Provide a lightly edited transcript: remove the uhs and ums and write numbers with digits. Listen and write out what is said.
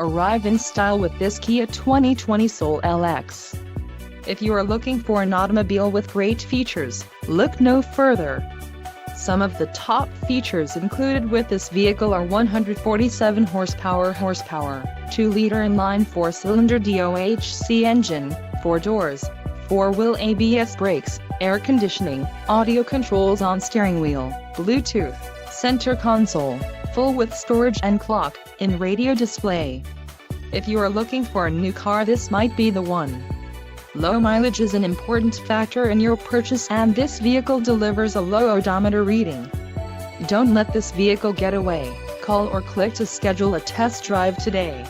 Arrive in style with this Kia 2020 Soul LX. If you are looking for an automobile with great features, look no further. Some of the top features included with this vehicle are 147 horsepower, 2-liter inline 4-cylinder DOHC engine, 4 doors, 4-wheel ABS brakes, air conditioning, audio controls on steering wheel, Bluetooth, center console, full with storage and clock-in radio display. If you are looking for a new car, this might be the one. Low mileage is an important factor in your purchase, and this vehicle delivers a low odometer reading. Don't let this vehicle get away. Call or click to schedule a test drive today.